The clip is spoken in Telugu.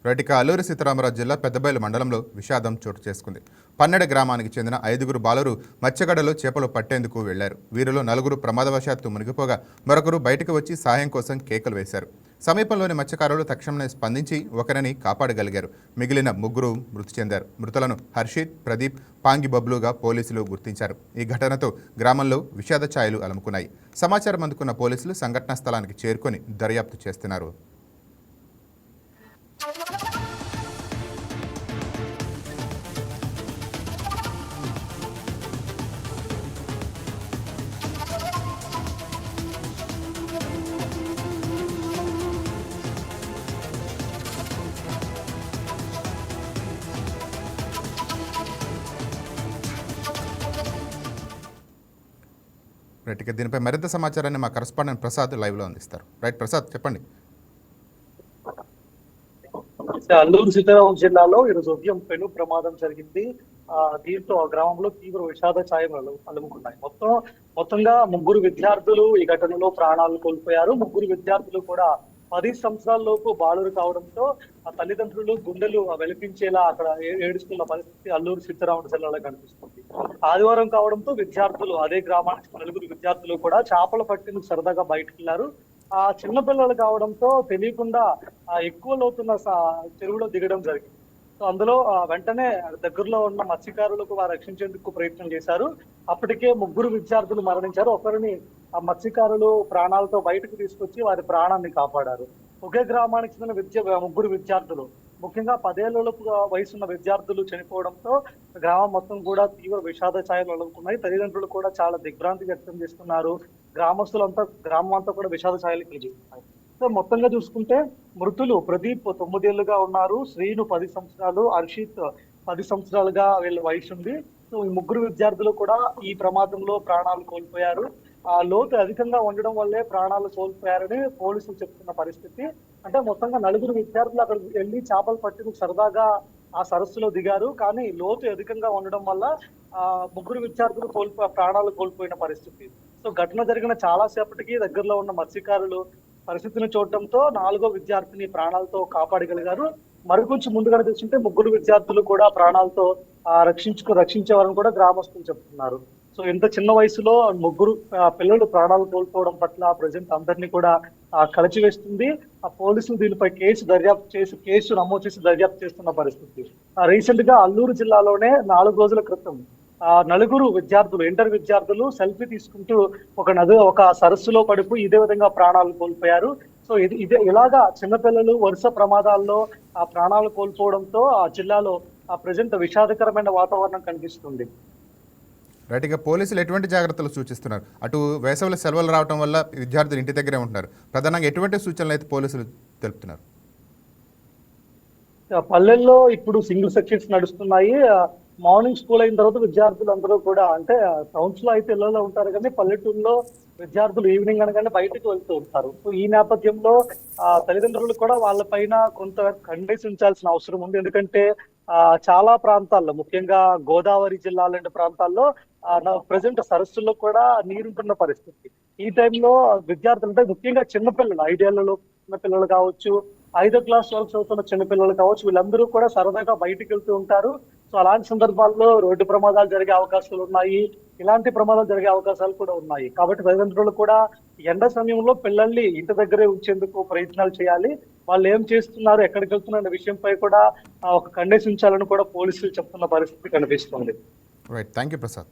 రైట్ అల్లూరి సీతారామరాజు జిల్లా పెద్దబయలు మండలంలో విషాదం చోటు చేసుకుంది. పన్నెడ గ్రామానికి చెందిన 5గురు బాలురు మత్స్యగడలో చేపలు పట్టేందుకు వెళ్లారు. వీరిలో 4గురు ప్రమాదవశాత్తు మునిగిపోగా మరొకరు బయటకు వచ్చి సహాయం కోసం కేకలు వేశారు. సమీపంలోని మత్స్యకారులు తక్షణమే స్పందించి ఒకరిని కాపాడగలిగారు. మిగిలిన 3 మృతి చెందారు. మృతులను హర్షిత్, ప్రదీప్, పాంగి బబ్లుగా పోలీసులు గుర్తించారు. ఈ ఘటనతో గ్రామంలో విషాద ఛాయలు అలుముకున్నాయి. సమాచారం అందుకున్న పోలీసులు సంఘటనా స్థలానికి చేరుకొని దర్యాప్తు చేస్తున్నారు. రైట్ దీనిపై మరింత సమాచారాన్ని మా కరెస్పాండెంట్ ప్రసాద్ లైవ్లో అందిస్తారు. రైట్ ప్రసాద్, చెప్పండి. అల్లూరు సీతారామం జిల్లాలో ఈరోజు ఉదయం పెను ప్రమాదం జరిగింది. దీంతో ఆ గ్రామంలో తీవ్ర విషాద ఛాయలు అలుముకున్నాయి. మొత్తంగా 3 విద్యార్థులు ఈ ఘటనలో ప్రాణాలు కోల్పోయారు. 3 విద్యార్థులు కూడా 10 సంవత్సరాల లోపు బాలురు కావడంతో ఆ తల్లిదండ్రులు గుండెలు వెలిపించేలా అక్కడ ఏడుస్తున్న పరిస్థితి అల్లూరు సీతారామం జిల్లాలో కనిపిస్తుంది. ఆదివారం కావడంతో విద్యార్థులు అదే గ్రామానికి 4 విద్యార్థులు కూడా చేపల పట్టిన సరదాగా బయటకు వెళ్లారు. ఆ చిన్న పిల్లలు కావడంతో తెలియకుండా ఎక్కువ లోతున్న చెరువులో దిగడం జరిగింది. సో అందులో వెంటనే దగ్గరలో ఉన్న మత్స్యకారులకు వారు రక్షించేందుకు ప్రయత్నం చేశారు. అప్పటికే 3 విద్యార్థులు మరణించారు. ఒకరిని ఆ మత్స్యకారులు ప్రాణాలతో బయటకు తీసుకొచ్చి వారి ప్రాణాన్ని కాపాడారు. ఒకే గ్రామానికి చెందిన 3 విద్యార్థులు, ముఖ్యంగా 10 ఏళ్లలోపు వయసున్న విద్యార్థులు చనిపోవడంతో గ్రామం మొత్తం కూడా తీవ్ర విషాద ఛాయలు అలుముకున్నాయి. తల్లిదండ్రులు కూడా చాలా దిగ్భ్రాంతి వ్యక్తం చేస్తున్నారు. గ్రామం అంతా కూడా విషాద ఛాయలు కలిగిస్తున్నాయి. సో మొత్తంగా చూసుకుంటే మృతులు ప్రదీప్ 9 ఏళ్లుగా ఉన్నారు, శ్రీను 10 సంవత్సరాలు, హర్షిత్ 10 సంవత్సరాలుగా వీళ్ళ వయసు ఉంది. సో ఈ 3 విద్యార్థులు కూడా ఈ ప్రమాదంలో ప్రాణాలు కోల్పోయారు. ఆ లోతు అధికంగా ఉండడం వల్లే ప్రాణాలు కోల్పోయారని పోలీసులు చెప్తున్న పరిస్థితి. అంటే మొత్తంగా 4 విద్యార్థులు అక్కడికి వెళ్ళి చేపలు పట్టుకు సరదాగా ఆ సరస్సులో దిగారు. కానీ లోతు అధికంగా ఉండడం వల్ల 3 విద్యార్థులు ప్రాణాలు కోల్పోయిన పరిస్థితి. సో ఘటన జరిగిన చాలా సేపటికి దగ్గరలో ఉన్న మత్స్యకారులు పరిస్థితిని చూడటంతో 4వ విద్యార్థిని ప్రాణాలతో కాపాడగలిగారు. మరికొంచెం ముందుగానే చూస్తుంటే 3 విద్యార్థులు కూడా ప్రాణాలతో రక్షించేవారని కూడా గ్రామస్తులు చెప్తున్నారు. సో ఇంత చిన్న వయసులో 3 పిల్లలు ప్రాణాలు కోల్పోవడం పట్ల ప్రజెంట్ అందరినీ కూడా కలిచివేస్తుంది. ఆ పోలీసులు దీనిపై కేసు నమోదు చేసి దర్యాప్తు చేస్తున్న పరిస్థితి. రీసెంట్ గా అల్లూరు జిల్లాలోనే 4 రోజుల క్రితం 4 విద్యార్థులు, ఇంటర్ విద్యార్థులు సెల్ఫీ తీసుకుంటూ ఒక సరస్సులో పడిపోయి ఇదే విధంగా ప్రాణాలు కోల్పోయారు. సో ఇలాగా చిన్నపిల్లలు వరుస ప్రమాదాల్లో ప్రాణాలు కోల్పోవడంతో ఆ జిల్లాలో ప్రజెంట్ విషాదకరమైన వాతావరణం కనిపిస్తుంది. రైట్ పోలీసులు ఎటువంటి జాగ్రత్తలు సూచిస్తున్నారు? అటు వేసవిలో సెలవులు రావడం వల్ల విద్యార్థులు ఇంటి దగ్గరే ఉంటున్నారు. ప్రధానంగా ఎటువంటి సూచనలు అయితే పోలీసులు తెలుపుతున్నారు? పల్లెల్లో ఇప్పుడు సింగిల్ సెక్షన్స్ నడుస్తున్నాయి. మార్నింగ్ స్కూల్ అయిన తర్వాత విద్యార్థులు అందరూ కూడా, అంటే టౌన్స్ లో అయితే ఇళ్లలో ఉంటారు కానీ పల్లెటూరులో విద్యార్థులు ఈవినింగ్ అనగానే బయటకు వెళ్తూ ఉంటారు. సో ఈ నేపథ్యంలో తల్లిదండ్రులు కూడా వాళ్ళ పైన కొంత కండేసి ఉంచాల్సిన అవసరం ఉంది. ఎందుకంటే చాలా ప్రాంతాల్లో, ముఖ్యంగా గోదావరి జిల్లా లాంటి ప్రాంతాల్లో ప్రజెంట్ సరస్సుల్లో కూడా నీరుంటున్న పరిస్థితి. ఈ టైంలో విద్యార్థులు, అంటే ముఖ్యంగా చిన్నపిల్లలు, 5 ఏళ్లలో చిన్న పిల్లలు కావచ్చు, 5వ క్లాస్ వరకు చదువుతున్న చిన్నపిల్లలు కావచ్చు, వీళ్ళందరూ కూడా సరదాగా బయటకు వెళ్తూ ఉంటారు. సో అలాంటి సందర్భాల్లో రోడ్డు ప్రమాదాలు జరిగే అవకాశాలు ఉన్నాయి. ఇలాంటి ప్రమాదాలు జరిగే అవకాశాలు కూడా ఉన్నాయి. కాబట్టి తల్లిదండ్రులు కూడా ఎండ సమయంలో పిల్లల్ని ఇంటి దగ్గరే ఉంచేందుకు ప్రయత్నాలు చేయాలి. వాళ్ళు ఏం చేస్తున్నారు, ఎక్కడికి వెళ్తున్నారు అనే విషయంపై కూడా ఒక కండేసి ఉంచాలని కూడా పోలీసులు చెప్తున్న పరిస్థితి కనిపిస్తుంది. Right, thank you Prasad.